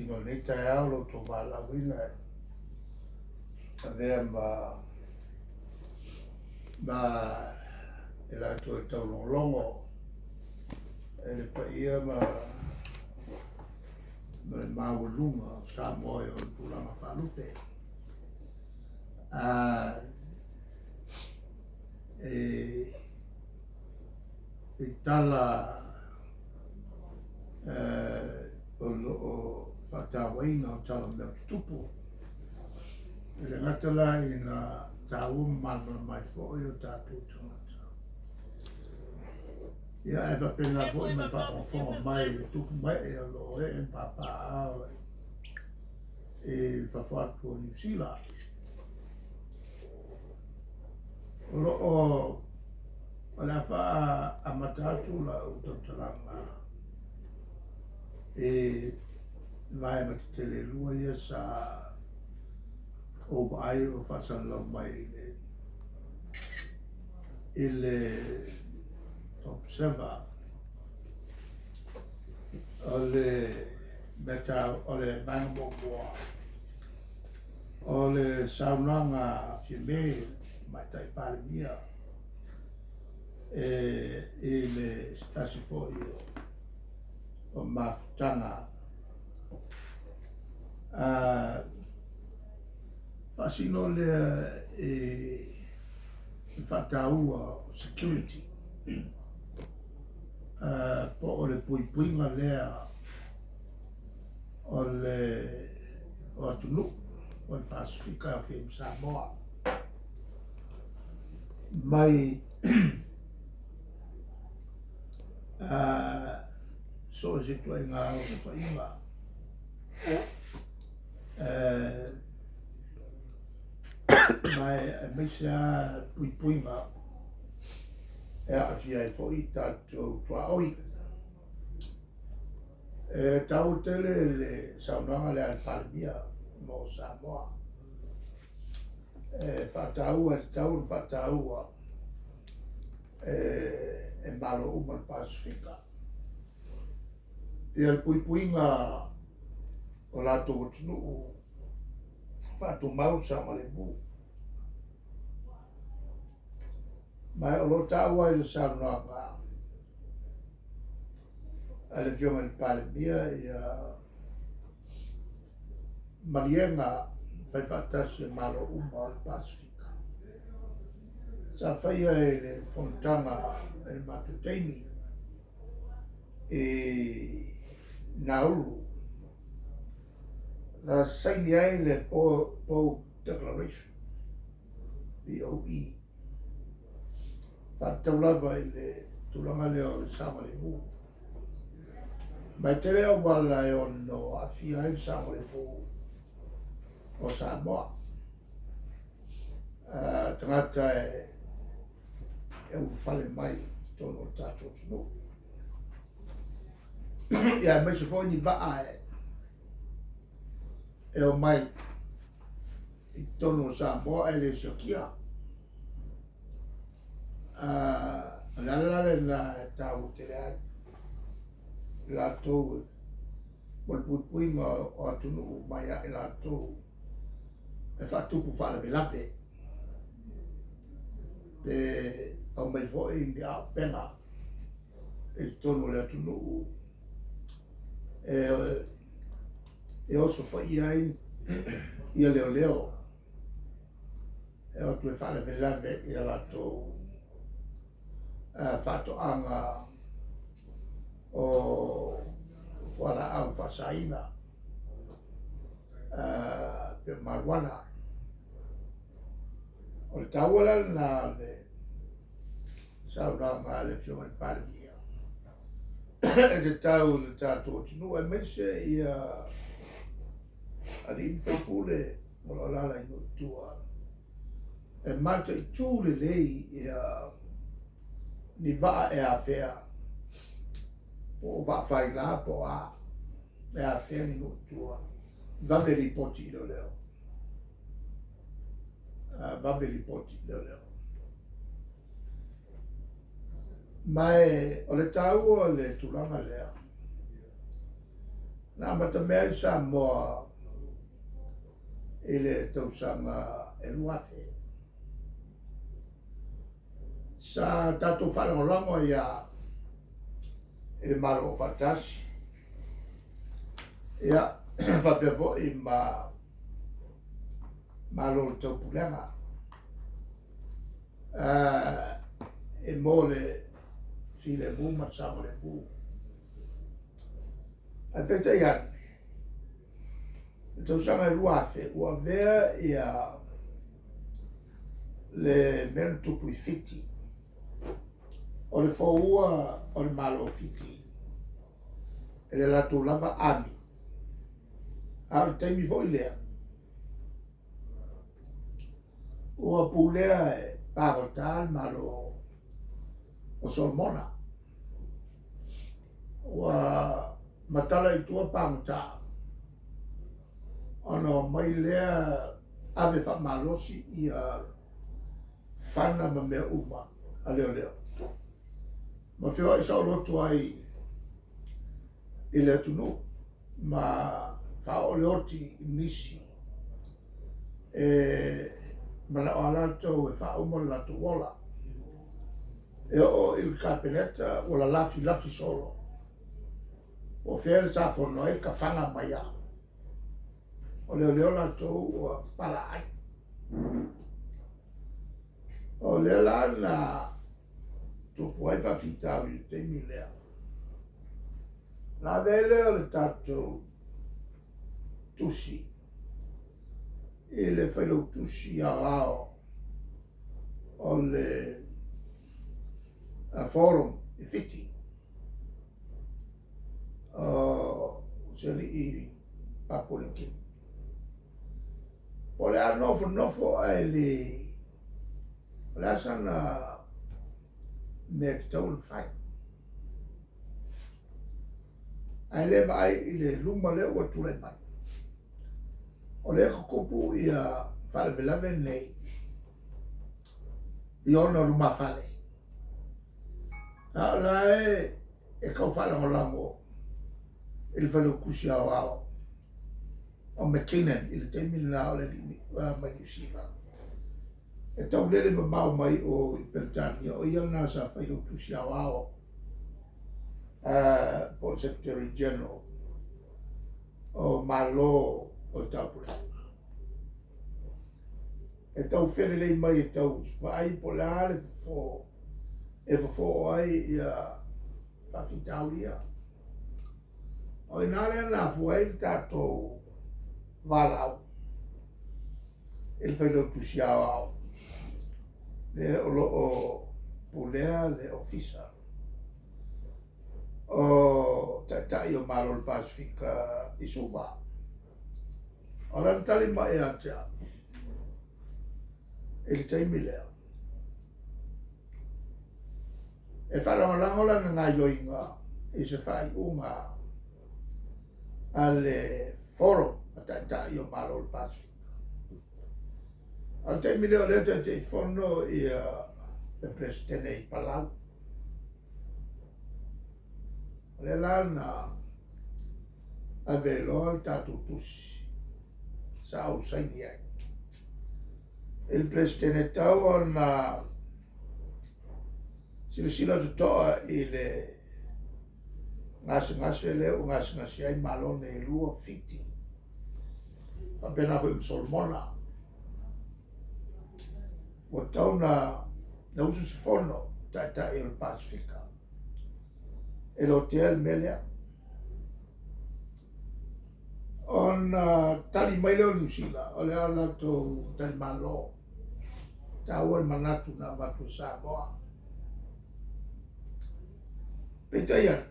tino nei tai au lo to wala wina avea ma e la to e tau longo e le pa ia ma le maulunga sa moe o tulanga whalupe e tala o whatawaina o tala mea tupu e le ngatala i na tāua mana mai fōi o tātou tangata. Ia e whapena fōi mai whawhawhonga mai e tuku mai e alo e papa au e whawhatu o New Zealand. O le wha a matatu la o tautalanga e vai ma te tele lua ia sa o vai o whasanlau mai le observer o le meta o le vangoboa o le saunanga whime mai tai palemia e le stasi foi o mafutanga fasino le whataua security po o le puipuinga lea o le o atunu o le Pasifika a Whim Samoa mai so se tu ai ngā o se whainga mai se a puipuinga e a fia e fōi tātou tua oi tau tele le saunanga le alpalemia mo Samoa whataua te tau whataua e malo uma le Pasifika ia le puipuinga o lātou o tunu whātou mau sa malevu mai o lo tāua i le saunanga a le fionga ni palemia ia marienga fai whatasi e malo uma o le Pasifika sa whaia e le fontanga e le Matuteini e Nauru na saini ai le Po Declaration POE whataulava i le tulanga leo le Samalevu mai te leo wala e ono a fia i Samalevu o Samoa tangata e uwhale mai tono o tātou tunu ia mai se fōi ni vaa e o mai i tono o Samoa e le Sokia Lale na tau te rea la tau wal puipuinga o atunu mai a la tau e whatupu whale lave pe au mai fōi ni a penga e tono le atunu e oso whai ai ia leo leo e o tue whale lave i a la tau whatoanga o whara au whasaina pe Marwana o le tawala na le saunanga le fionga i palemia e te tau le tātou tunu e mese i ali impopule o la lala i tua e mata i tūle lei i ni vaa e a whea po vaa whai la po a e a whea ni tua vaveli poti i leo vaveli poti i leo mai o le tau o le tulanga lea na mata mea i sa moa i le tausanga e luafe. Sa tatou whanongolango ia e le malo o whatasi. Ia whapefo i malo le taupulenga. E mo le si le mu ma sama le mu. A peta ian. Tausanga e luafe ua vea ia le mena tupu i fiti. O le fōua o le malo o fiti. E le latu lava ami. A le taimi fo i lea. Ua pulea e pāgota malo o Solomona. Ua matala i tua pāgota. Ono mai lea ave whamalosi i a whana ma mea uma a leo leo. Ma whio i sao roto ai i lea tunu ma whao le oti i nisi mana o alato e whao mo le lato wola e o il kapeneta o la lafi solo o whia sa fono e ka whanga mai a o leo lato o para ai o leo la na tupu ai whawhitau i te mi lea. Nā vele o le tātou tusi. I le whailou tusi a ao o le forum i fiti. O seli i Papulikin. O le a nofo ai le asana me te tau le whai. Ai le vai i le luma le ua tule mai. O le kupu i a whalewelawe nei. I ona luma whale. A la e kau whale o lango. I le whale kusi au au. O McKinnon i le teimini na o le Manyusila. E tau lele ma mau mai o i Peltania o iang nasa whailo tusi au au. Po Secretary General o Malo o Taupura. E tau where lei mai e tau ai po le ale fo e fo ai i a whawhitau ia. O inale ana fuai tato walau. E le whailo tusi au au. Le o pulea le ofisa. O tai o malo le Pasifika i Suva. O ran tali mai atea. E le taimi lea. E wharamalanga na ngā yoinga i se whai unga a le forum a tai o malo le Pasifika. A taimi lea le te fono i le presidente i Palau. Le lana a velo tatu tusi sa au saini ai. Il presidente tau na sila tutoa i le ngasi le o ngasi ai malone i lua fiti. A pena hui Solomona. O tau na usu sifono ta il Pasifika. E l'hotel melea. On tali mai leo New Zealand, o le ala to tali malo. Ta ua manatu na watu Samoa. Peta ian,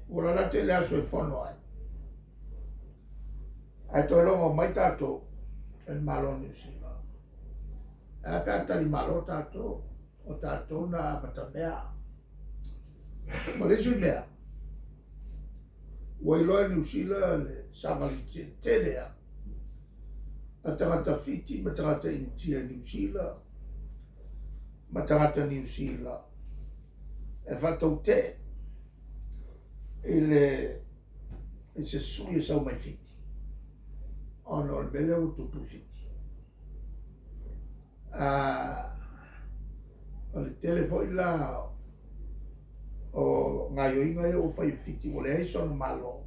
ura la te le aso e whono ai. Ai toi longo mai tato el malo New Zealand. A pia tali malo tato, o tato na matamea. Ma le sui mea. Ua iloa New Zealand le savali telea. A tangata fiti ma tangata intia New Zealand. Ma tangata New Zealand. E whatau te. I le e se sui e sau mai fiti. Ono le mele o tupu fiti. O le telefo ila o ngai o inga e o fai fiti o le aiso na malo.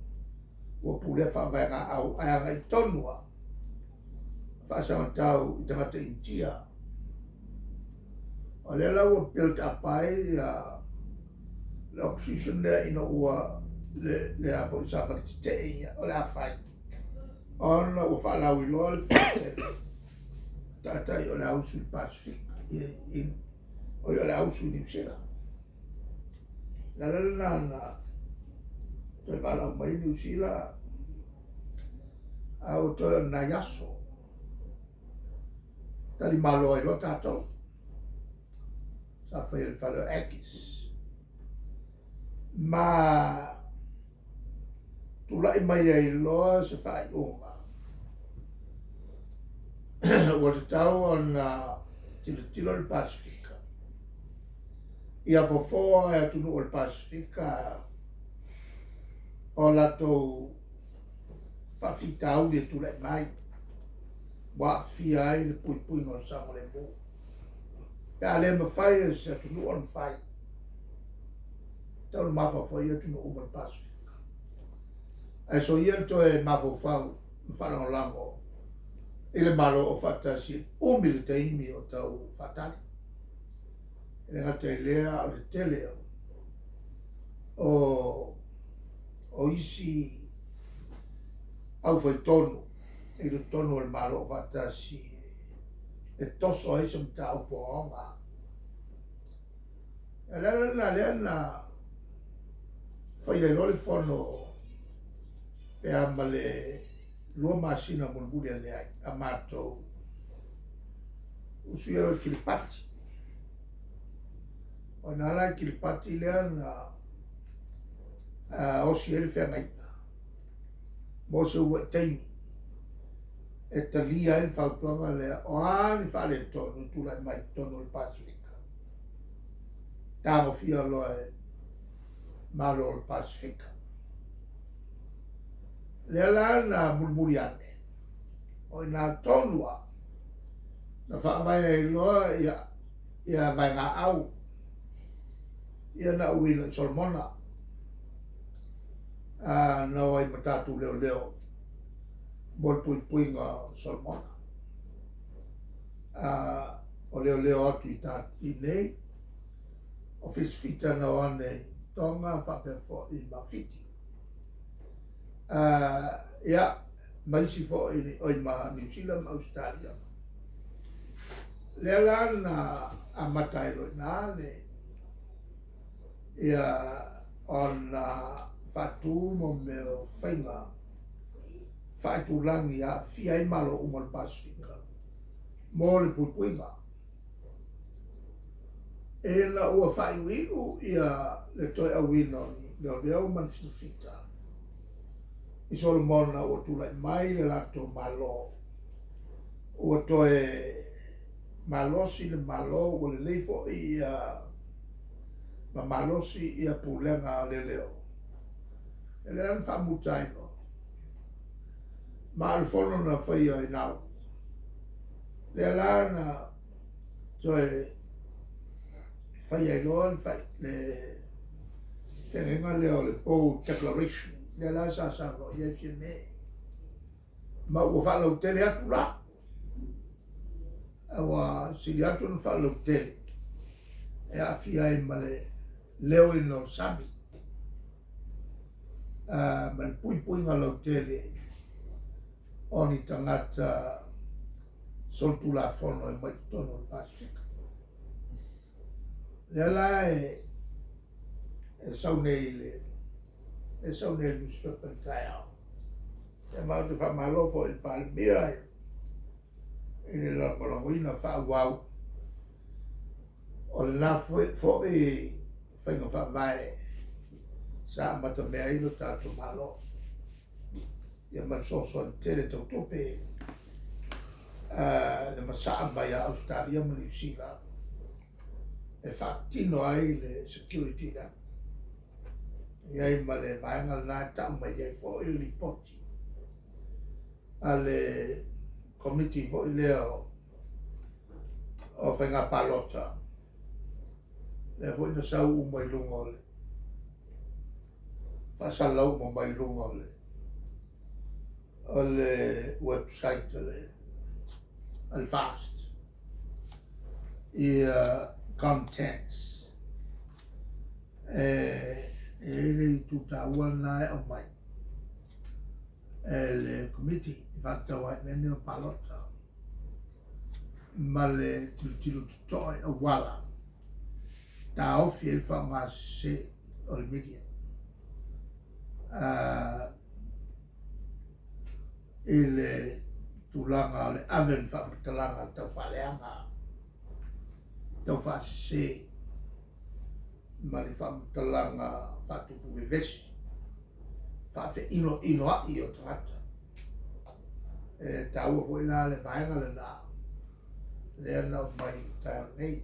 O pule fa vai nga au ai ngai tonua. Fa sa tau i tangata intia. O le lau o built up ai le opposition le ina ua le a fo sa fa te ia o le a fai. Ona o fa lau i loa le fa tatai o le ausu i Pacific o le ausu i New Zealand. La na toi va lau mai New Zealand au toi na yaso. Tali malo ai lo tatou. Sa fai il falo ekis. Ma tu lai mai ai loa se fai uma. Ua te tau ona tilo le Pasifika. Ia fofoa e atunu o le Pasifika o latou whawhitau le tu lai mai. Wa fia ai le pui ngā sama le mo. Pea le mawhai e se atunu o le whai. Tau le mawhawhai atunu o le Pasifika. Ai so ia to e mawhawhau whanau lango. Ele malo o fatasi umile te imi o tau fatali. Ele ngata i lea o le tele o isi au fai tonu. I le tonu o le malo o fatasi e toso e se mta au po onga. E lea na fai ai lole fono pe ama le lua masina mulmuli ane ai, a mātou. Usu ero i Kiripati. O nana i Kiripati lea na osi ele whea ngaina. Mo se ua teimi. E talia ele whautuanga lea, o ani whale tonu, tula mai tonu le Pasifika. Tāmo fia loe malo le Pasifika. Lea la na mulmuri ane. O ina tonua. Na whaamai e loa ia vai ngā au. Ia na uina Solomona. Na oi matatu leo. Mol pui ngā Solomona. O leo atu i nei. O fisfita na ane tonga whapefo i mawhiti. Ia, maisi fo i ma New Zealand, Australia. Lea la na a matairo na ne. Ia on fatu mo meo whainga. Whaitu langi a fia i malo umal Pasifika. Mo le puipuinga. E na ua whaiwiru ia le toi awino ni. Leo man fita. I Solomona o tulai mai le lato malo. O toe malosi le malo o le leifo i ma malosi i a pulenga le leo. E le an whamutaino. Ma al fono na whaia i nau. Le ala na toe whaia i loa le tenenga leo le Bold Declaration. Le la sa no ia si me ma o fa lo tele atu la awa si atu no fa lo tele e a fia e male leo in no sami ma pui ngalo tele oni tangata soltu la fono e mai tono Pasifika le la e saunele e sau nel newspaper taia. E mau te whamalofo i Palmira i ni langolangoina whawau. O le nā fo i whainga whawai sa amata mea ino tātou malo. Ia marsoso an tere tau tope le masaa mai a Australia ma New Zealand. E whaatino ai le security na. Iai ma le vaenga na tau mai iai fo i ripoti. Ale committee fo i leo o whenga palota. Le fo ina sau u mai lungole. Whasalau mo mai lungole. O le website le al fast. I contents. Ele tuta wana o mai. Le committee fatta wa mene o palota. Ma le tilo tutoi o wala. Ta ofi e whanga se o le media. Ele tulanga o le aven whakatalanga tau whaleanga. Tau whase ma le whakatalanga whatupu e vesi. Whafe ino a i o tangata. Tau o fwoi nā le vaenga le nā. Le ana mai tau nei.